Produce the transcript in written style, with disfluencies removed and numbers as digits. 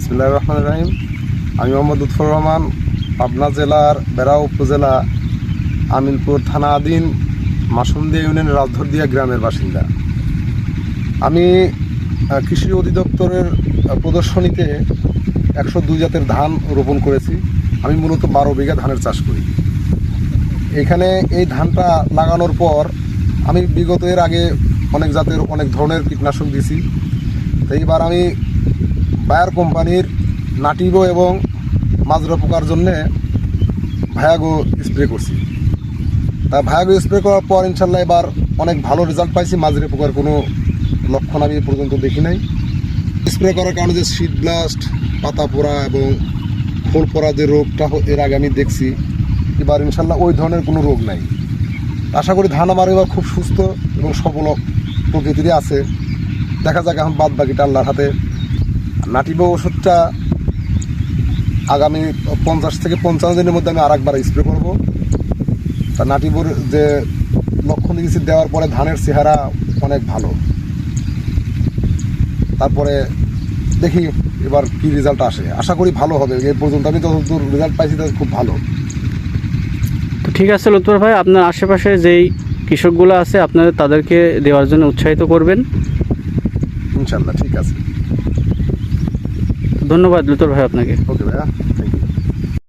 বিসমিল্লাহির রহমানির রহিম। আমি মোহাম্মদ লুৎফর রহমান, পাবনা জেলার বেড়া উপজেলা আমিনপুর থানাধীন মাসুমদিয়া ইউনিয়নের রাজধরদিয়া গ্রামের বাসিন্দা। আমি কৃষি অধিদপ্তরের প্রদর্শনীতে 102 জাতের ধান রোপণ করেছি। আমি মূলত 12 বিঘা ধানের চাষ করি। এখানে এই ধানটা লাগানোর পর আমি বিগত এর আগে অনেক জাতের অনেক ধরনের কীটনাশক দিয়েছি। তো এইবার আমি বায়ার কোম্পানির নাটিভো এবং মাজরা পোকার জন্যে ভায়াগো স্প্রে করছি। তা ভায়াগো স্প্রে করার পর ইনশাল্লাহ এবার অনেক ভালো রেজাল্ট পাইছি। মাজরা পোকার কোনো লক্ষণ আমি এ পর্যন্ত দেখি নাই। স্প্রে করার কারণে যে শীত ব্লাস্ট, পাতা পোড়া এবং খোল পড়া যে রোগটা এর আগে আমি দেখছি, এবার ইনশাল্লাহ ওই ধরনের কোনো রোগ নাই। আশা করি ধান আমার এবার খুব সুস্থ এবং সবল প্রকৃতিরই আছে। দেখা যাক এখন বাদ বাকিটা আল্লাহর হাতে। নাটিভো ওষুধটা আগামী 50 থেকে 55 দিনের মধ্যে আমি আরেকবার স্প্রে করব। তা নাটিভোর যে লক্ষণ দেখেছি দেওয়ার পরে ধানের চেহারা অনেক ভালো। তারপরে দেখি এবার কি রেজাল্ট আসে। আশা করি ভালো হবে। এর পর্যন্ত আমি যতদূর রেজাল্ট পাইছি তা খুব ভালো। তো ঠিক আছে লুৎফর ভাই, আপনার আশেপাশে যেই কৃষকগুলো আছে আপনাদের তাদেরকে দেওয়ার জন্য উৎসাহিত করবেন ইনশাল্লাহ ঠিক আছে। ধন্যবাদ লুৎফর ভাই আপনাকে। ওকে ভাইয়া।